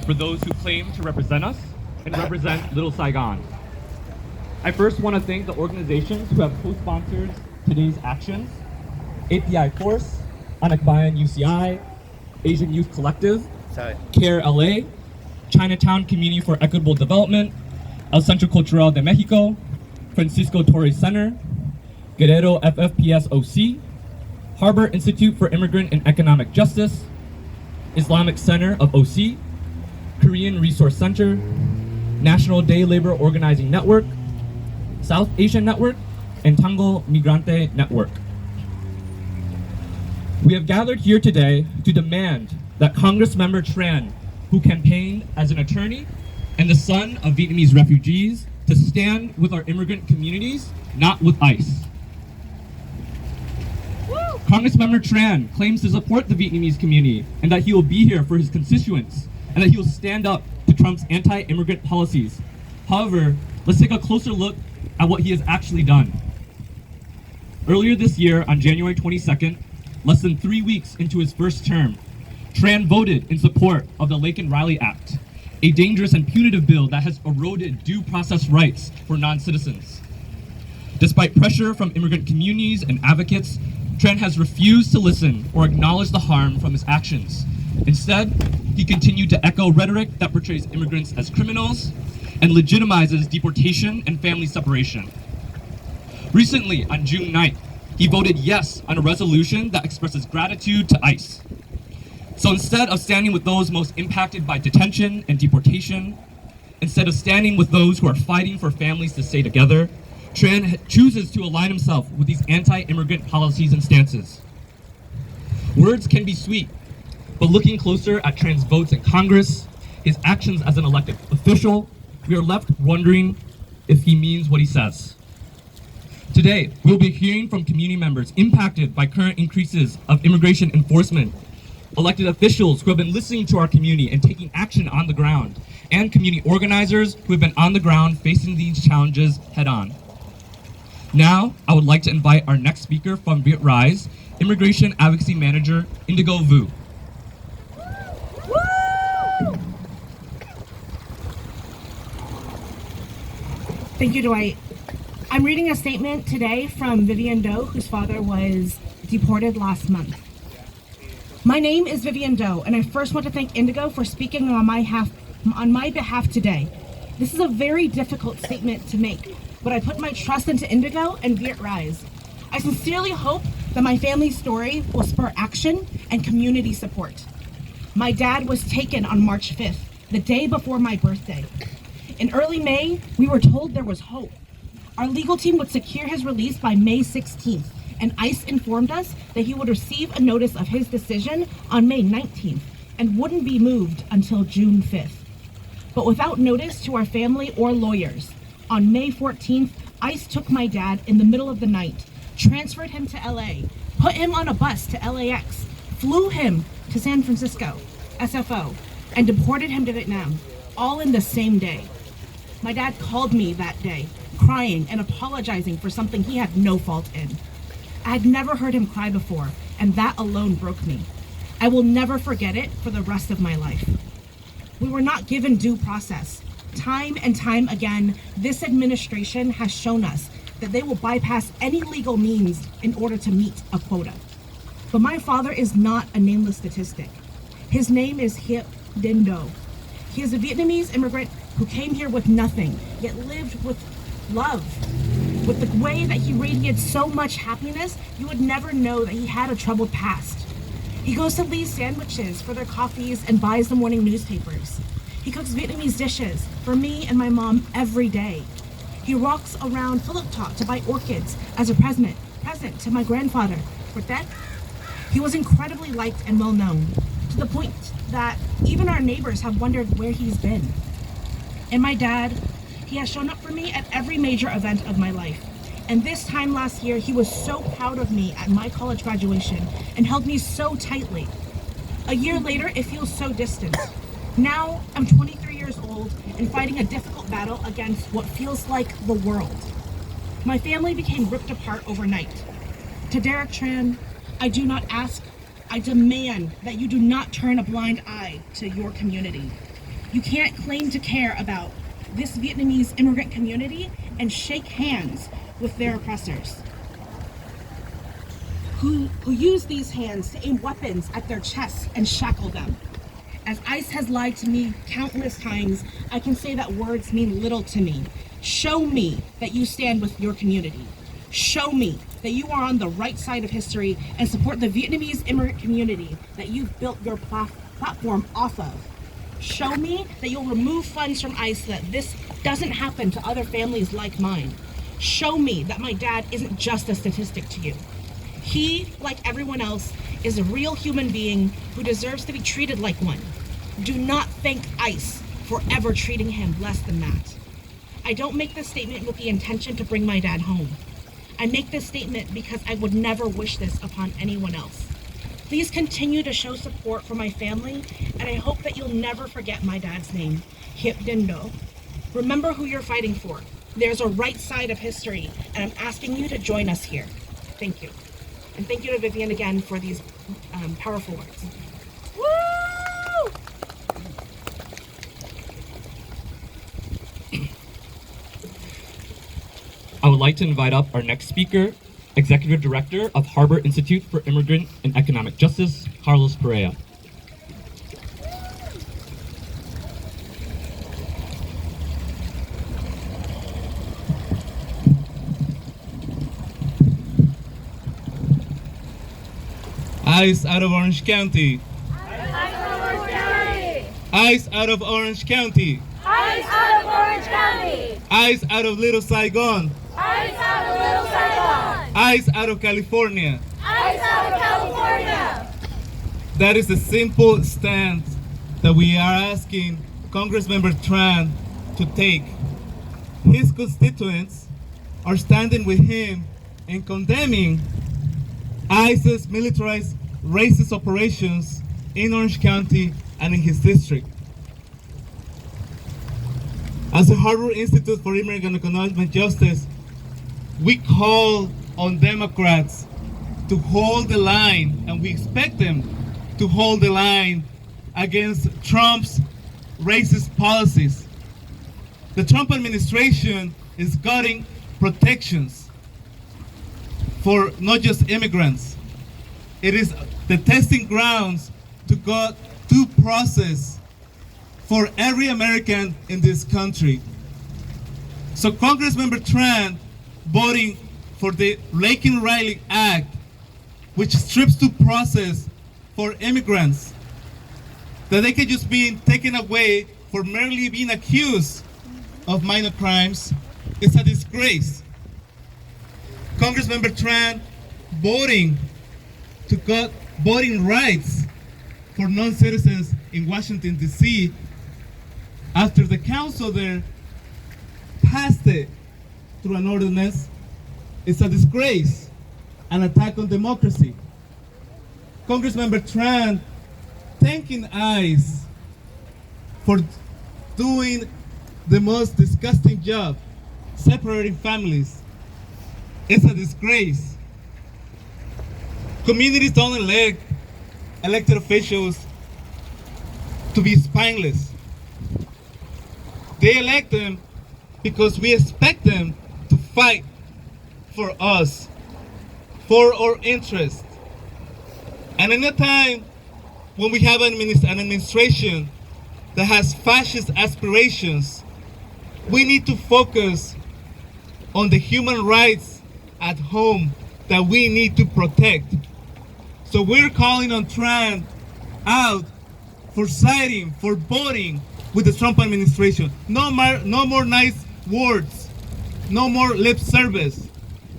for those who claim to represent us and represent Little Saigon. I first want to thank the organizations who have co-sponsored today's actions: API Force, Anakbayan UCI, Asian Youth Collective, CARE LA, Chinatown Community for Equitable Development, El Centro Cultural de Mexico, Francisco Torres Center, Guerrero FFPS OC, Harbor Institute for Immigrant and Economic Justice, Islamic Center of OC, Korean Resource Center, National Day Labor Organizing Network, South Asian Network, and Tango Migrante Network. We have gathered here today to demand that Congressmember Trevn, who campaigned as an attorney and the son of Vietnamese refugees, to stand with our immigrant communities, not with ICE. Congressmember Trevn claims to support the Vietnamese community and that he will be here for his constituents and that he will stand up to Trump's anti-immigrant policies. However, let's take a closer look at what he has actually done. Earlier this year, on January 22nd, less than 3 weeks into his first term, Trevn voted in support of the Lake and Riley Act, a dangerous and punitive bill that has eroded due process rights for non-citizens. Despite pressure from immigrant communities and advocates, Trevn has refused to listen or acknowledge the harm from his actions. Instead, he continued to echo rhetoric that portrays immigrants as criminals and legitimizes deportation and family separation. Recently, on June 9th, he voted yes on a resolution that expresses gratitude to ICE. So instead of standing with those most impacted by detention and deportation, instead of standing with those who are fighting for families to stay together, Trevn chooses to align himself with these anti-immigrant policies and stances. Words can be sweet, but looking closer at Trevn's votes in Congress, his actions as an elected official, we are left wondering if he means what he says. Today, we'll be hearing from community members impacted by current increases of immigration enforcement, elected officials who have been listening to our community and taking action on the ground, and community organizers who have been on the ground facing these challenges head on. Now, I would like to invite our next speaker from Viet Rise, Immigration Advocacy Manager, Indigo Vu. Thank you, Dwight. I'm reading a statement today from Vivian Doe, whose father was deported last month. My name is Vivian Doe, and I first want to thank Indigo for speaking on my behalf today. This is a very difficult statement to make, but I put my trust into Indigo and Viet Rise. I sincerely hope that my family's story will spur action and community support. My dad was taken on March 5th, the day before my birthday. In early May, we were told there was hope. Our legal team would secure his release by May 16th, and ICE informed us that he would receive a notice of his decision on May 19th and wouldn't be moved until June 5th. But without notice to our family or lawyers, on May 14th, ICE took my dad in the middle of the night, transferred him to LA, put him on a bus to LAX, flew him to San Francisco, SFO, and deported him to Vietnam, all in the same day. My dad called me that day, crying and apologizing for something he had no fault in. I had never heard him cry before, and that alone broke me. I will never forget it for the rest of my life. We were not given due process. Time and time again, this administration has shown us that they will bypass any legal means in order to meet a quota. But my father is not a nameless statistic. His name is Hiep Dinh Do. He is a Vietnamese immigrant who came here with nothing, yet lived with love. With the way that he radiated so much happiness, you would never know that he had a troubled past. He goes to Lee's sandwiches for their coffees and buys the morning newspapers. He cooks Vietnamese dishes for me and my mom every day. He walks around Phillip Top to buy orchids as a present to my grandfather. For that, he was incredibly liked and well known, to the point that even our neighbors have wondered where he's been. And my dad, he has shown up for me at every major event of my life. And this time last year, he was so proud of me at my college graduation and held me so tightly. A year later, it feels so distant. Now, I'm 23 years old and fighting a difficult battle against what feels like the world. My family became ripped apart overnight. To Derek Tran, I do not ask, I demand that you do not turn a blind eye to your community. You can't claim to care about this Vietnamese immigrant community and shake hands with their oppressors, who use these hands to aim weapons at their chests and shackle them. As ICE has lied to me countless times, I can say that words mean little to me. Show me that you stand with your community. Show me that you are on the right side of history and support the Vietnamese immigrant community that you've built your platform off of. Show me that you'll remove funds from ICE so that this doesn't happen to other families like mine. Show me that my dad isn't just a statistic to you. He, like everyone else, is a real human being who deserves to be treated like one. Do not thank ICE for ever treating him less than that. I don't make this statement with the intention to bring my dad home. I make this statement because I would never wish this upon anyone else. Please continue to show support for my family, and I hope that you'll never forget my dad's name, Hiep Dinh Do. Remember who you're fighting for. There's a right side of history, and I'm asking you to join us here. Thank you. And thank you to Vivian again for these powerful words. Woo! I would like to invite up our next speaker, Executive Director of Harbor Institute for Immigrant and Economic Justice, Carlos Perea. ICE out of Orange County. ICE out of Orange County. ICE out of Orange County. ICE out of Orange County. ICE out of Little Saigon. ICE out of Little Saigon. ICE out of California. ICE out of California. That is the simple stance that we are asking Congressmember Trevn to take. His constituents are standing with him and condemning ICE's militarized racist operations in Orange County and in his district. As the Harbor Institute for Immigrant and Economic Justice, we call on Democrats to hold the line, and we expect them to hold the line against Trump's racist policies. The Trump administration is gutting protections for not just immigrants. It is the testing grounds to gut due process for every American in this country. So Congressmember Trevn voting for the Laken-Riley Act, which strips due process for immigrants, that they can just be taken away for merely being accused of minor crimes, is a disgrace. Congressmember Trevn voting to cut voting rights for non-citizens in Washington, D.C. after the council there passed it through an ordinance is a disgrace, an attack on democracy. Congressmember Trevn thanking ICE for doing the most disgusting job, separating families. It's a disgrace. Communities don't elect elected officials to be spineless. They elect them because we expect them to fight for us, for our interests. And in a time when we have an administration that has fascist aspirations, we need to focus on the human rights at home that we need to protect. So we're calling on Trevn out for siding, for voting with the Trump administration. No more nice words, no more lip service,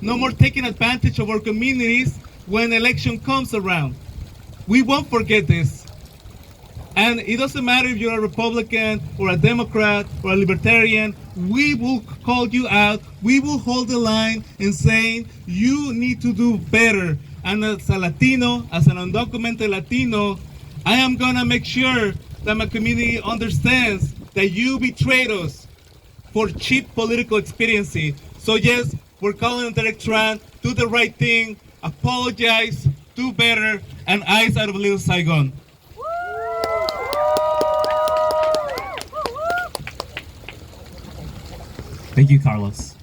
no more taking advantage of our communities when election comes around. We won't forget this. And it doesn't matter if you're a Republican or a Democrat or a Libertarian, we will call you out. We will hold the line in saying you need to do better. And as a Latino, as an undocumented Latino, I am gonna make sure that my community understands that you betrayed us for cheap political expediency. So yes, we're calling on Derek Trevn, do the right thing, apologize, do better, and ICE out of Little Saigon. Thank you, Carlos.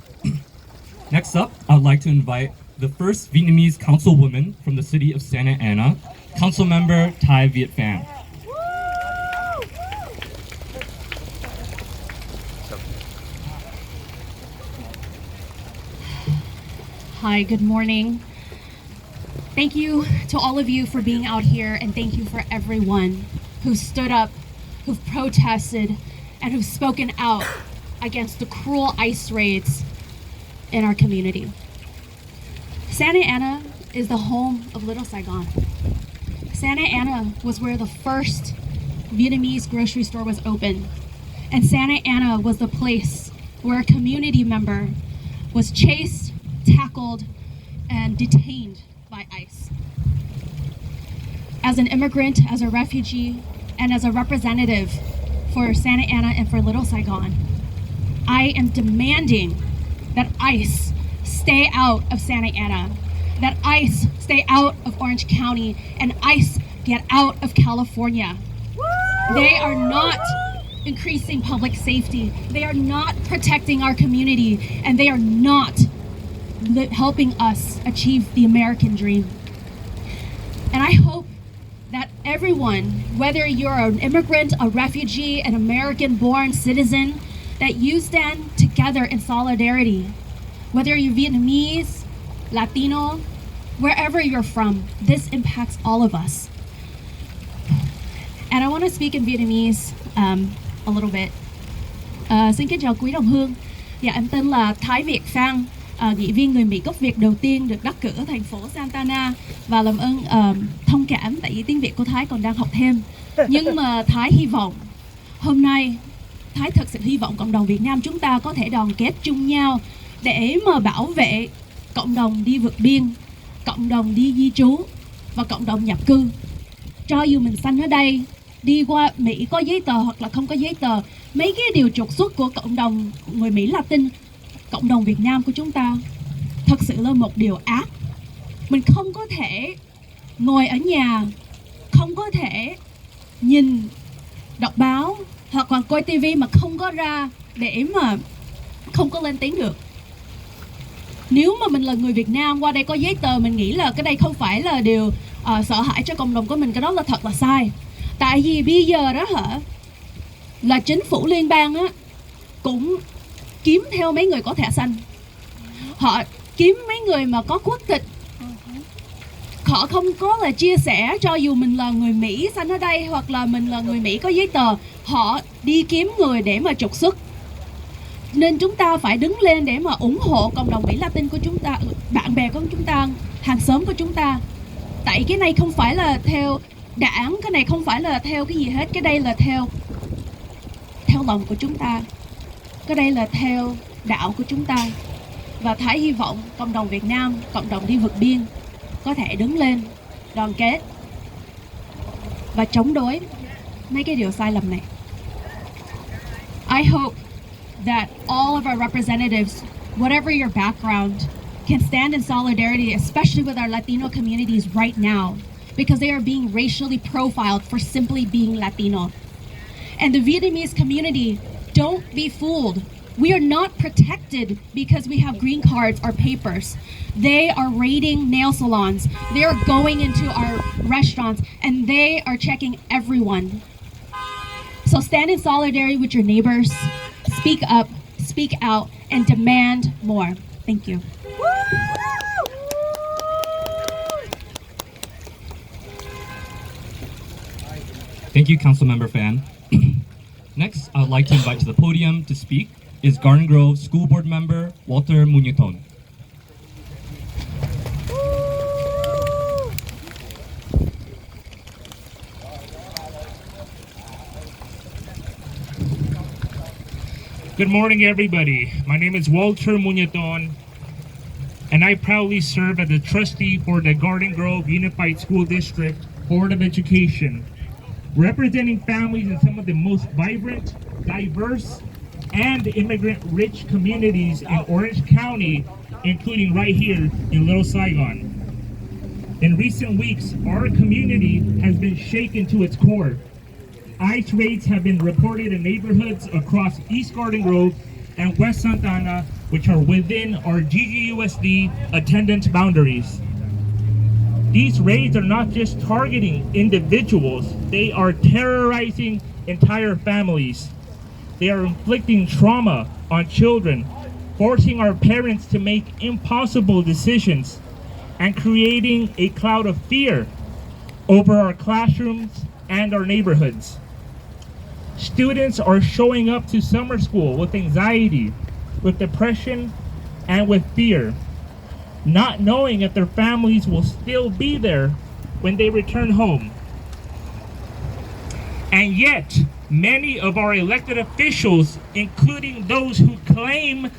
Next up, I would like to invite the first Vietnamese councilwoman from the city of Santa Ana, Councilmember Thai Viet Pham. Hi, good morning. Thank you to all of you for being out here, and thank you for everyone who stood up, who've protested, and who've spoken out against the cruel ICE raids in our community. Santa Ana is the home of Little Saigon. Santa Ana was where the first Vietnamese grocery store was opened, and Santa Ana was the place where a community member was chased, tackled, and detained by ICE. As an immigrant, as a refugee, and as a representative for Santa Ana and for Little Saigon, I am demanding that ICE stay out of Santa Ana, that ICE stay out of Orange County, and ICE get out of California. They are not increasing public safety. They are not protecting our community, and they are not helping us achieve the American dream. And I hope that everyone, whether you're an immigrant, a refugee, an American-born citizen, that you stand together in solidarity. Whether you're Vietnamese, Latino, wherever you're from, this impacts all of us. And I want to speak in Vietnamese a little bit. Xin kính chào quý đồng hương. Dạ, em tên là Thái Việt Phan, nghị viên người Mỹ gốc Việt đầu tiên được đắc cử ở thành phố Santa Ana, và làm ơn thông cảm tại vì tiếng Việt của Thái còn đang học thêm. Nhưng mà Thái hy vọng hôm nay, Thái thật sự hy vọng cộng đồng Việt Nam chúng ta có thể đoàn kết chung nhau để mà bảo vệ cộng đồng đi vượt biên, cộng đồng đi di trú và cộng đồng nhập cư. Cho dù mình sanh ở đây, đi qua Mỹ có giấy tờ hoặc là không có giấy tờ, mấy cái điều trục xuất của cộng đồng người Mỹ Latin, cộng đồng Việt Nam của chúng ta thật sự là một điều ác. Mình không có thể ngồi ở nhà, không có thể nhìn, đọc báo hoặc là coi tivi mà không có ra để mà không có lên tiếng được. Nếu mà mình là người Việt Nam qua đây có giấy tờ, mình nghĩ là cái đây không phải là điều sợ hãi cho cộng đồng của mình, cái đó là thật là sai. Tại vì bây giờ đó là chính phủ liên bang cũng kiếm theo mấy người có thẻ xanh. Họ kiếm mấy người mà có quốc tịch. Họ không có là chia sẻ cho dù mình là người Mỹ sanh ở đây hoặc là mình là người Mỹ có giấy tờ. Họ đi kiếm người để mà trục xuất. Nên chúng ta phải đứng lên để mà ủng hộ cộng đồng Mỹ Latin của chúng ta, bạn bè của chúng ta, hàng xóm của chúng ta. Tại cái này không phải là theo đảng, cái này không phải là theo cái gì hết. Cái đây là theo lòng của chúng ta. Cái đây là theo đạo của chúng ta. Và Thái hy vọng cộng đồng Việt Nam, cộng đồng đi vượt biên có thể đứng lên, đoàn kết và chống đối mấy cái điều sai lầm này. I hope that all of our representatives, whatever your background, can stand in solidarity, especially with our Latino communities right now, because they are being racially profiled for simply being Latino. And the Vietnamese community, don't be fooled. We are not protected because we have green cards or papers. They are raiding nail salons. They are going into our restaurants and they are checking everyone. So stand in solidarity with your neighbors, speak up, speak out, and demand more. Thank you. Thank you, Councilmember Phan. Next, I would like to invite to the podium to speak is Garden Grove School Board Member Walter Muñeton. Good morning, everybody. My name is Walter Muñeton, and I proudly serve as the trustee for the Garden Grove Unified School District Board of Education, representing families in some of the most vibrant, diverse, and immigrant-rich communities in Orange County, including right here in Little Saigon. In recent weeks, our community has been shaken to its core. ICE raids have been reported in neighborhoods across East Garden Grove, and West Santa Ana, which are within our GGUSD attendance boundaries. These raids are not just targeting individuals, they are terrorizing entire families. They are inflicting trauma on children, forcing our parents to make impossible decisions, and creating a cloud of fear over our classrooms and our neighborhoods. Students are showing up to summer school with anxiety, with depression, and with fear, not knowing if their families will still be there when they return home. And yet, many of our elected officials, including those who claim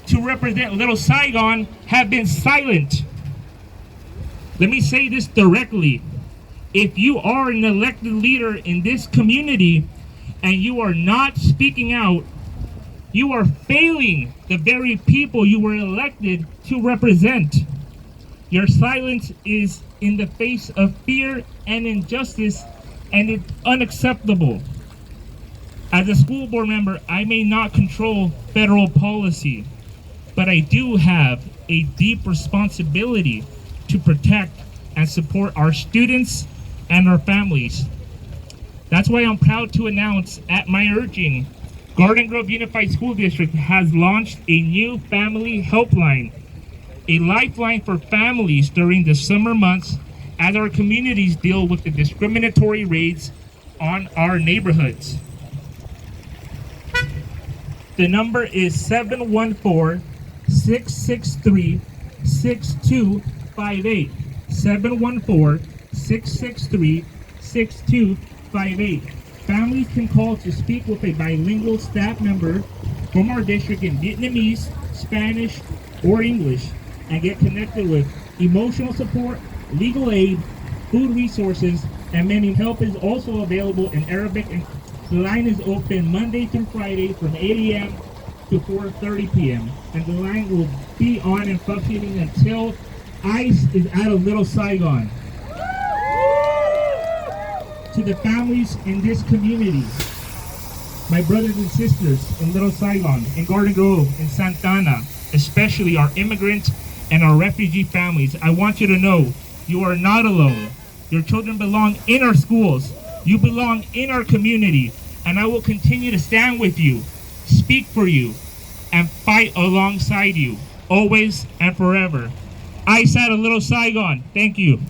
to represent Little Saigon, have been silent. Let me say this directly. If you are an elected leader in this community and you are not speaking out, you are failing the very people you were elected to represent. Your silence is in the face of fear and injustice, and it's unacceptable. As a school board member, I may not control federal policy, but I do have a deep responsibility to protect and support our students and our families. That's why I'm proud to announce, at my urging, Garden Grove Unified School District has launched a new family helpline, a lifeline for families during the summer months as our communities deal with the discriminatory raids on our neighborhoods. The number is 714-663-6258. 714-663-6258. Families can call to speak with a bilingual staff member from our district in Vietnamese, Spanish, or English and get connected with emotional support, legal aid, food resources, and many help is also available in Arabic. And the line is open Monday through Friday from 8 a.m. to 4:30 p.m. And the line will be on and functioning until ICE is out of Little Saigon. To the families in this community, my brothers and sisters in Little Saigon, in Garden Grove, in Santa Ana, especially our immigrant and our refugee families, I want you to know you are not alone. Your children belong in our schools. You belong in our community, and I will continue to stand with you, speak for you, and fight alongside you, always and forever. ICE out of Little Saigon. Thank you.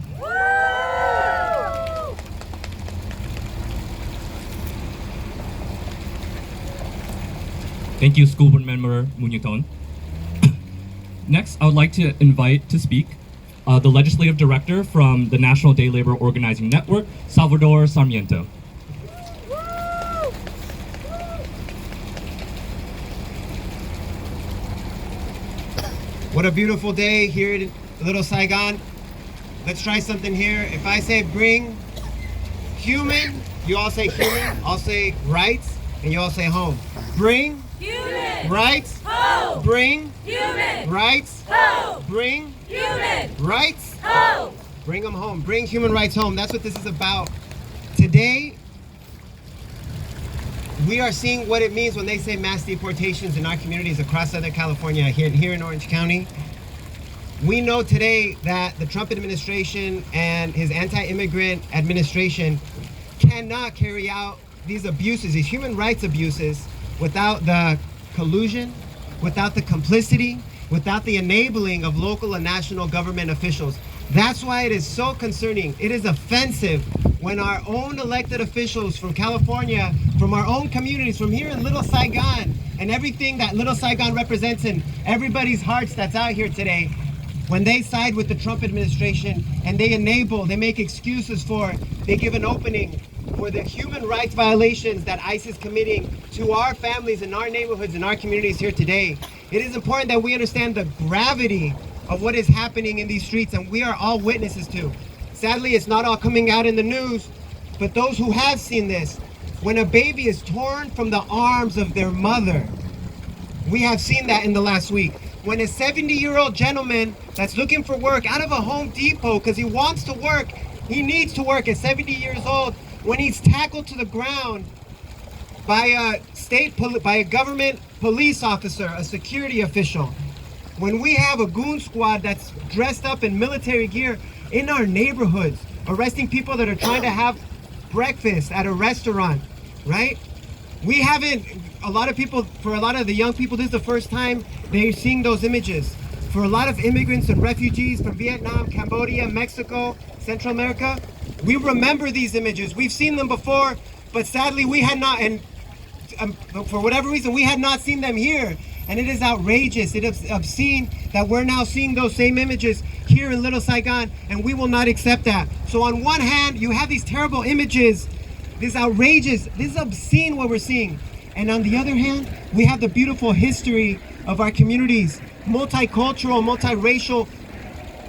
Thank you, School Board Member Munyaton. Next, I would like to invite to speak the Legislative Director from the National Day Labor Organizing Network, Salvador Sarmiento. What a beautiful day here in Little Saigon. Let's try something here. If I say bring human, you all say human, I'll say rights, and you all say home. Bring Human. rights, Home. bring Human. rights, Home. bring Human. rights, Home. bring them home. Bring human rights home. That's what this is about. Today, we are seeing what it means when they say mass deportations in our communities across Southern California, here in Orange County. We know today that the Trump administration and his anti-immigrant administration cannot carry out these abuses, these human rights abuses, without the collusion, without the complicity, without the enabling of local and national government officials. That's why it is so concerning. It is offensive when our own elected officials from California, from our own communities, from here in Little Saigon, and everything that Little Saigon represents in everybody's hearts that's out here today, when they side with the Trump administration and they make excuses for, they give an opening for the human rights violations that ICE is committing to our families in our neighborhoods and our communities here today. It is important that we understand the gravity of what is happening in these streets, and we are all witnesses to. Sadly, it's not all coming out in the news, but those who have seen this, when a baby is torn from the arms of their mother, we have seen that in the last week. When a 70-year-old gentleman that's looking for work out of a Home Depot because he wants to work, he needs to work at 70 years old, when he's tackled to the ground by a by a government police officer, a security official, when we have a goon squad that's dressed up in military gear in our neighborhoods, arresting people that are trying to have breakfast at a restaurant, right? We haven't, a lot of people, for a lot of the young people, this is the first time they're seeing those images. For a lot of immigrants and refugees from Vietnam, Cambodia, Mexico, Central America, we remember these images. We've seen them before, but sadly we had not, and for whatever reason, we had not seen them here. And it is outrageous, it is obscene that we're now seeing those same images here in Little Saigon, and we will not accept that. So on one hand, you have these terrible images, this is outrageous, this is obscene what we're seeing. And on the other hand, we have the beautiful history of our communities, multicultural, multiracial,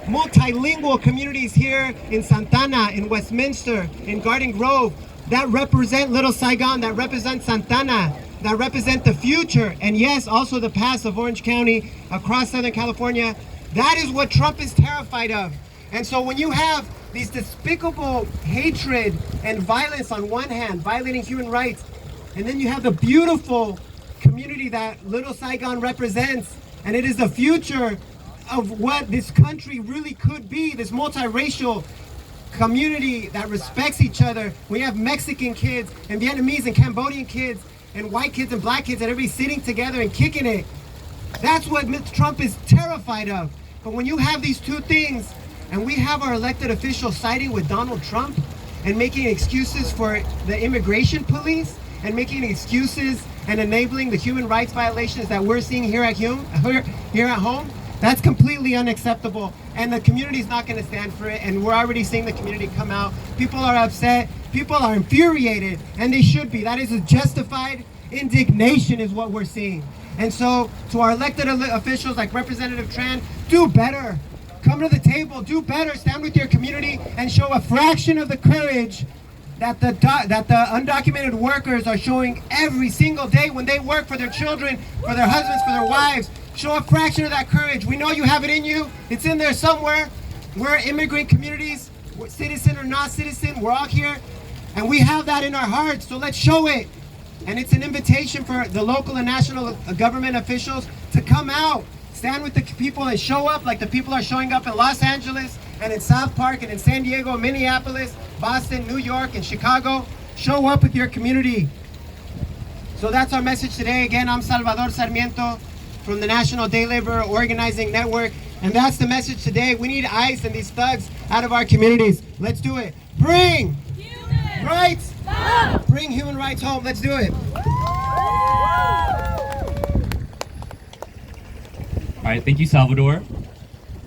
multilingual communities here in Santana, in Westminster, in Garden Grove, that represent Little Saigon, that represent Santana, that represent the future, and yes, also the past of Orange County, across Southern California. That is what Trump is terrified of. And so when you have these despicable hatred and violence on one hand, violating human rights, and then you have the beautiful community that Little Saigon represents, and it is the future of what this country really could be, this multiracial community that respects each other. We have Mexican kids and Vietnamese and Cambodian kids and white kids and black kids and everybody sitting together and kicking it. That's what Mr. Trump is terrified of. But when you have these two things, and we have our elected officials siding with Donald Trump and making excuses for the immigration police and making excuses and enabling the human rights violations that we're seeing here at home, that's completely unacceptable. And the community's not going to stand for it. And we're already seeing the community come out. People are upset. People are infuriated. And they should be. That is a justified indignation is what we're seeing. And so to our elected officials like Representative Trevn, do better. Come to the table, do better, stand with your community and show a fraction of the courage that the undocumented workers are showing every single day when they work for their children, for their husbands, for their wives. Show a fraction of that courage. We know you have it in you. It's in there somewhere. We're immigrant communities, citizen or not citizen, we're all here. And we have that in our hearts, so let's show it. And it's an invitation for the local and national government officials to come out, stand with the people and show up like the people are showing up in Los Angeles and in South Park and in San Diego, Minneapolis, Boston, New York, and Chicago. Show up with your community. So that's our message today. Again, I'm Salvador Sarmiento from the National Day Labor Organizing Network. And that's the message today. We need ICE and these thugs out of our communities. Let's do it. Bring human rights home. Bring human rights home. Let's do it. All right, thank you, Salvador.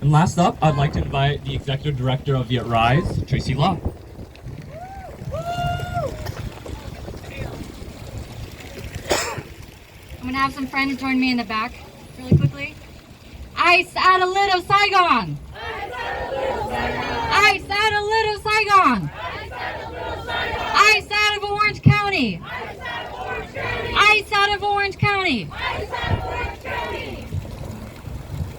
And last up, I'd like to invite the Executive Director of Viet Rise, Tracy Law. I'm gonna have some friends join me in the back really quickly. Ice out of Little Saigon! Ice out of Little Saigon! Ice out of Little Saigon! Ice out of Orange County! Ice out of Orange County!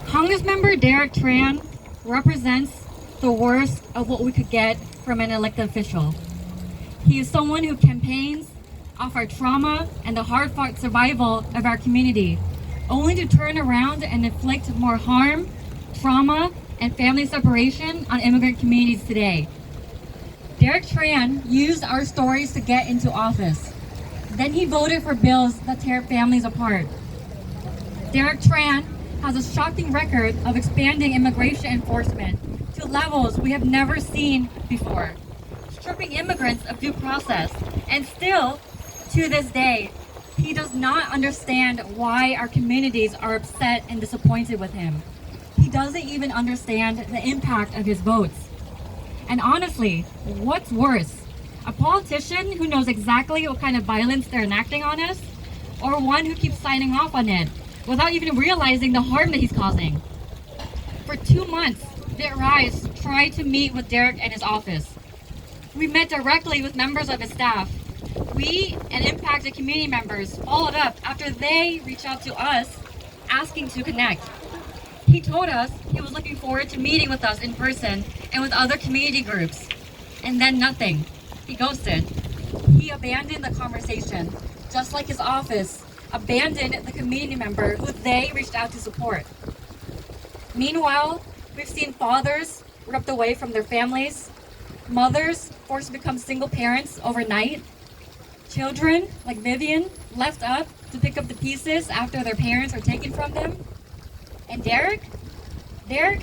Congressmember Derek Trevn represents the worst of what we could get from an elected official. He is someone who campaigns off our trauma and the hard-fought survival of our community, only to turn around and inflict more harm, trauma, and family separation on immigrant communities today. Derek Trevn used our stories to get into office. Then he voted for bills that tear families apart. Derek Trevn has a shocking record of expanding immigration enforcement to levels we have never seen before, stripping immigrants of due process, and still, to this day, he does not understand why our communities are upset and disappointed with him. He doesn't even understand the impact of his votes. And honestly, what's worse? A politician who knows exactly what kind of violence they're enacting on us, or one who keeps signing off on it without even realizing the harm that he's causing? For 2 months, Viet Rise tried to meet with Derek and his office. We met directly with members of his staff. We and impacted community members followed up after they reached out to us asking to connect. He told us he was looking forward to meeting with us in person and with other community groups. And then nothing. He ghosted. He abandoned the conversation. just like his office, abandoned the community member who they reached out to support. Meanwhile, we've seen fathers ripped away from their families, mothers forced to become single parents overnight, children like Vivian left up to pick up the pieces after their parents are taken from them. And Derek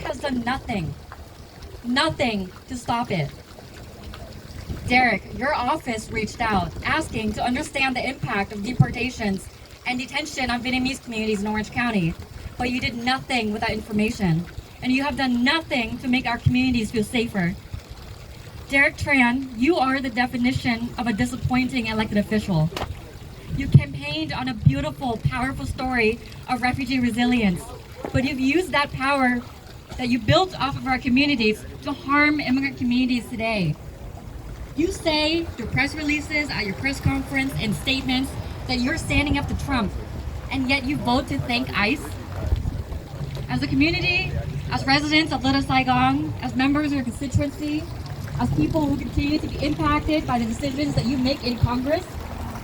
has done nothing to stop it. Derek, your office reached out asking to understand the impact of deportations and detention on Vietnamese communities in Orange County, but you did nothing with that information, and you have done nothing to make our communities feel safer. Derek Trevn, you are the definition of a disappointing elected official. You campaigned on a beautiful, powerful story of refugee resilience, but you've used that power that you built off of our communities to harm immigrant communities today. You say through press releases, at your press conference, and statements that you're standing up to Trump, and yet you vote to thank ICE? As a community, as residents of Little Saigon, as members of your constituency, as people who continue to be impacted by the decisions that you make in Congress,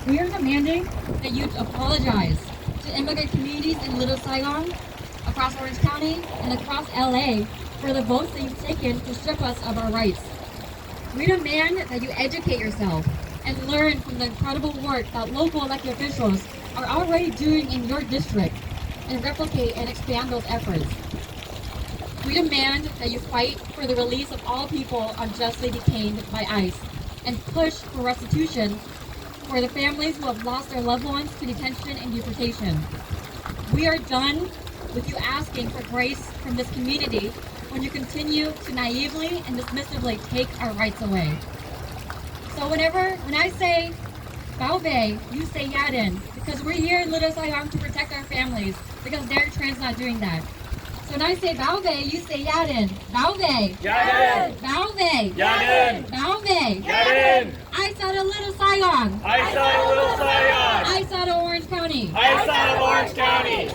we are demanding that you apologize to immigrant communities in Little Saigon, across Orange County, and across LA for the votes that you've taken to strip us of our rights. We demand that you educate yourself and learn from the incredible work that local elected officials are already doing in your district and replicate and expand those efforts. We demand that you fight for the release of all people unjustly detained by ICE and push for restitution for the families who have lost their loved ones to detention and deportation. We are done with you asking for grace from this community when you continue to naively and dismissively take our rights away. So when I say Bao, you say Yadin, because we're here in Little Saigon to protect our families, because Derek Tran's not doing that. So when I say Bao, you say Yadin. Bao. Yadin. Bao. Yadin. Bao. Yadin. I saw the Little Saigon. I saw Little Saigon. I saw the Orange County. I saw Orange County.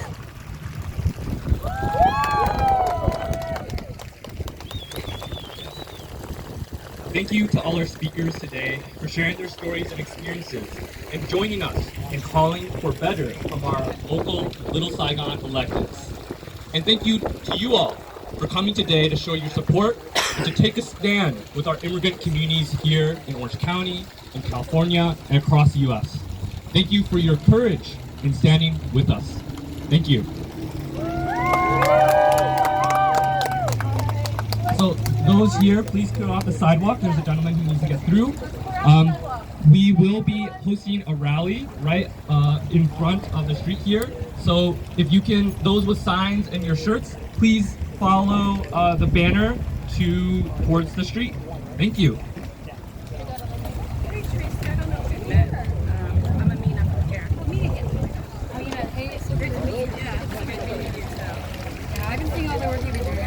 Thank you to all our speakers today for sharing their stories and experiences and joining us in calling for better from our local Little Saigon electeds. And thank you to you all for coming today to show your support and to take a stand with our immigrant communities here in Orange County, in California, and across the U.S. Thank you for your courage in standing with us. Thank you. So those here, please clear off the sidewalk. There's a gentleman who needs to get through. We will be hosting a rally right in front of the street here. So if you can, those with signs and your shirts, please follow the banner towards the street. Thank you. I've been seeing all the work you've been doing.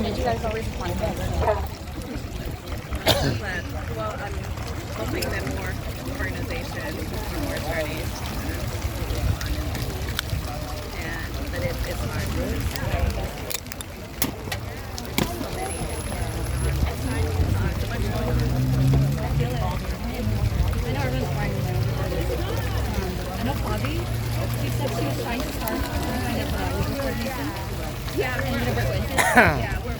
You guys always find that. Well, I'm hoping that more organizations, more attorneys, but it's hard. I know everyone's trying to know. I know Bobby, she said she was trying to start some kind of legal coordination. Yeah, And you're going to yeah, we're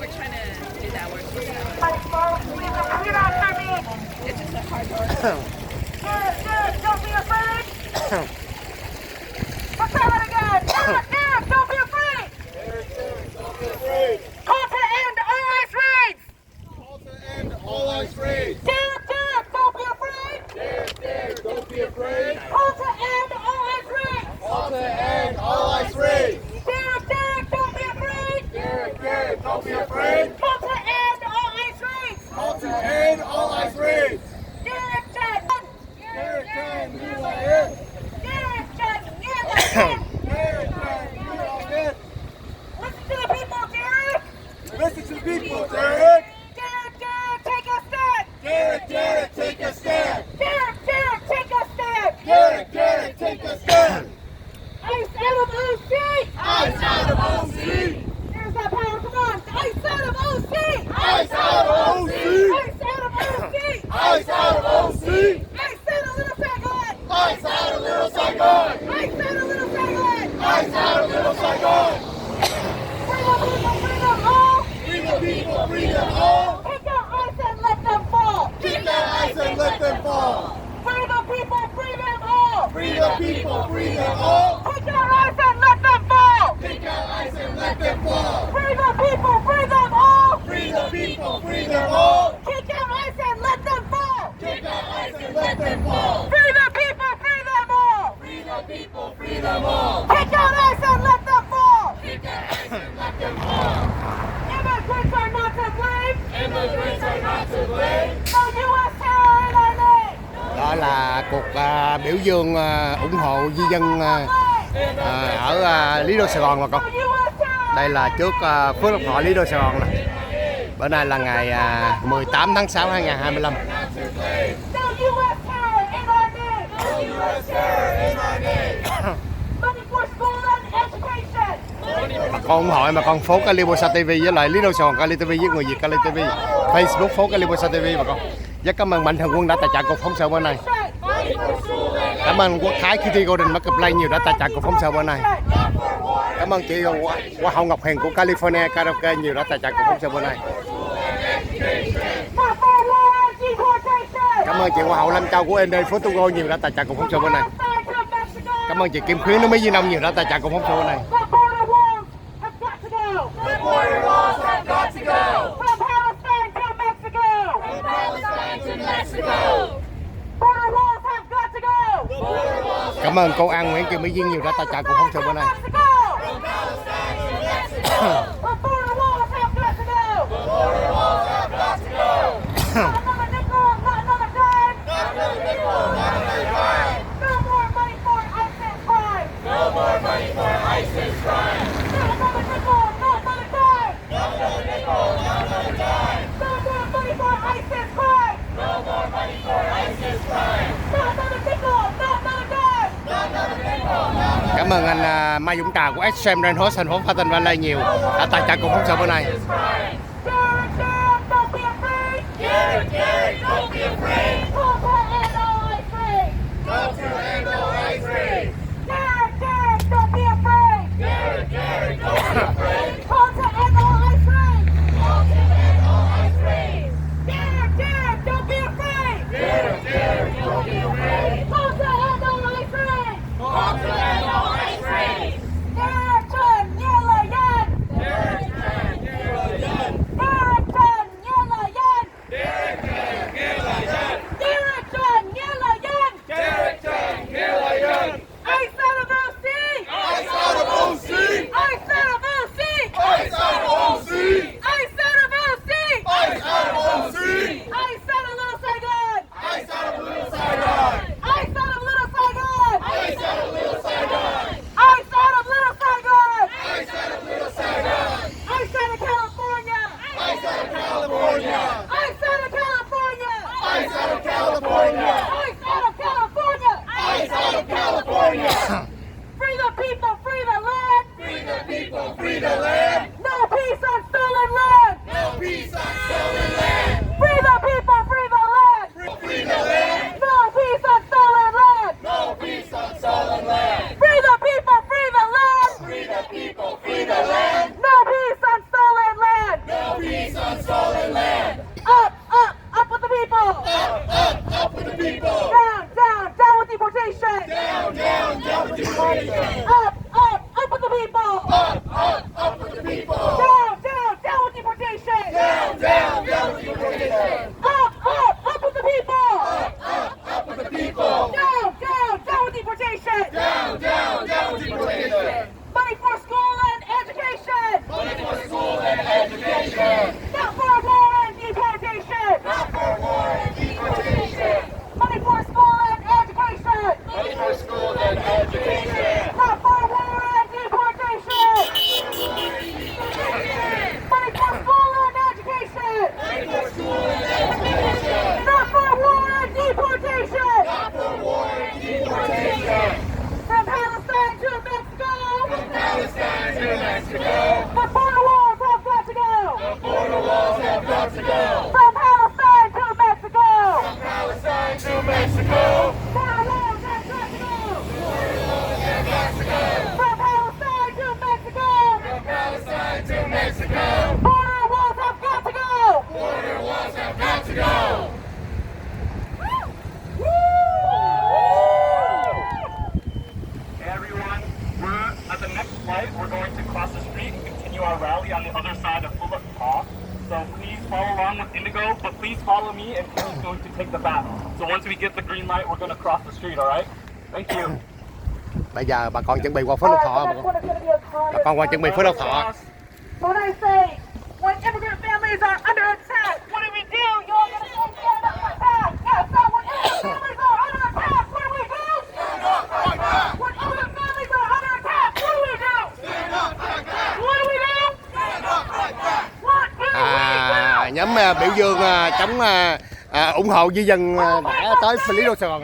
trying to do that. We're supposed to have it's just a hard work. Don't be afraid. Let's try that again. Derek, don't be afraid. Don't be afraid. Call to end all ICE raids. Call to end all ICE raids. Derek, don't be afraid. Derek, don't be afraid. Call to end all ICE raids. Call to end all ICE raids. Derek, don't be afraid. Derek, don't be afraid. Call to end all ICE raids. Call to end all ICE raids. Derek, Derek, you are it. Derek, you are Derek, you are it. Listen to the people, Derek. Listen to people, Derek. Derek, take a stand. Derek, take a stand. Derek, take a stand. Derek, take a stand. ICE out of OC. ICE out of OC. Here's that power, come on. them all. Kick out ICE and let them fall. Kick out ICE and let them fall. Free the people, free them all. Free the people, free them all. Kick out ICE and let them fall. Kick out ICE and let them fall. Immigrants are not to blame. Immigrants are not to blame. No U.S. terror in our name. Đó là cuộc biểu dương ủng hộ di dân ở Lý Đô Sài Gòn bà con. Đây là trước Phước Lộc Thọ Lý Đô Sài Gòn này. Bữa nay là ngày 18 tháng 6 2025. No U.S. terror in our name. No U.S. terror in our name. Money for school and education. Bà con ủng hộ bà con phố Calibosa TV với lại Lý Đô Sài Gòn Cali TV với người Việt Cali TV, Facebook phố Calibosa TV bà con. Rất cảm ơn Mạnh Thường Quân đã tài trợ cuộc phóng sự bữa nay. Cảm ơn Quốc Thái Kitty Golden Marketplace nhiều đã tài trợ cuộc phóng sự bữa nay. Cảm ơn chị Hoa hậu Ngọc Hiền của California Karaoke nhiều đã tài trợ cuộc phóng sự bữa nay. Cảm ơn chị Hoa hậu Lâm Châu của ND Photogo nhiều đã tài trợ cuộc phóng sự bữa nay. Cảm ơn chị Kim Khuyến nước Mỹ Di Nông nhiều đã tài trợ cuộc phóng sự bữa nay. The border walls have got to go. From Palestine to Mexico. From Palestine to Mexico. Border walls have got to go. The border walls Cảm ơn cô An Nguyễn Kiều Mỹ Duyên nhiều đã tài trợ cuộc phóng sự bữa nay. from Palestine to Mexico. The border walls have got to go. The border walls have got to go. Not another nickel, not another dime. Not another nickel, not another dime. No more money for ISIS crime. No more money for ISIS crime. Not another nickel, not another dime. Not another nickel, not another dime. No more money for ISIS crime. No more money for ISIS crime. Not another nickel, not another dime. Not another nickel, not another Cảm ơn anh Mai Dũng Trà của Extreme Rainforest thành phố Pha Tinh Valley nhiều đã tài trợ cuộc phóng sự bữa nay. crime. Derek, Derek, don't be afraid. Derek, Derek, don't be afraid. Tulsa and all I free. Culture and all I free. Derek, Derek, don't be afraid. Derek, Derek, don't be afraid. Tulsa and all I free. Culture and all I free. Derek, Derek, don't be afraid. Derek, Derek, don't be afraid. Tulsa and all I free. Culture and all I free. Derek, Trevn, Yella, Yan. Derek, Trevn, Yella, Yan. Derek, Trevn, Yella, Yan. Derek, Trevn, Yella, Yan. Derek, Trevn, Yella, Yan. Derek, Trevn, Yella, Yan. Ice out of OC. Ice out of OC. Ice out of OC. Ice out of OC. Ice out of OC. Ice out of OC. Ice out of Little Saigon. Ice out of Little Saigon. Ice out of Little Saigon. Ice out of Little Saigon. Ice out of Little Saigon. Ice out of Little Saigon. Ice out of California. Ice out of California. Ice out of California. Ice out of California. Ice out of California. Ice out of California. Free the people, free the land. Free the people, free the land. No peace on stolen land. No peace on stolen land. Free the people, free the land. Free the land. No peace on stolen land. No peace on stolen land. Free the people, free the land. Free the people, free the land. No peace on stolen land. No peace on stolen land. Up, up, up with the people. Up with the people. Down, down, down with deportation. Down, down, down with deportation. Up, up with the people. Up with the people. Down, down, down with deportation. Down, down, down with deportation. Up with the people. Up with the people. Down, down, down with deportation. Down, down, down with deportation. Money for school and education. Money for school and education. Not for war and deportation. Not for war and deportation. Money for school and education. Money for school and education. Not for war and deportation. Money for school and education. Money for school and education. Not for war and deportation. Not for war and deportation. From Palestine to Mexico. From Palestine to Mexico. The border walls have got to go. The border walls have got to go. From Palestine to Mexico. From Palestine to Mexico. Border walls have got to go. Border walls have got to go. From Palestine to Mexico. From Palestine to Mexico. Border walls have got to go. Border walls have got to go. Hey everyone, we're at the next flight. We're going to cross the street and continue our rally on the other side of Phúc Lộc Thọ. So please follow along with Indigo, but please follow me and Keny's going to take the back. So once we get the green light, we're going to cross the street, alright? Thank you. Bây giờ bà con chuẩn bị qua phố Lộc Thọ. Bà con qua chuẩn bị phố Lộc Thọ. When I say, when immigrant families are under attack, what do we do? You all gonna say stand up like that? Yes, so when immigrant families are under attack, what do we do? Stand up like that. When immigrant families are under attack, what do we do? Stand up like that. What do we do? Stand up like that. What do we do? Nhóm biểu dương chống ủng hộ di dân đã tới xử lý đô Sài Gòn.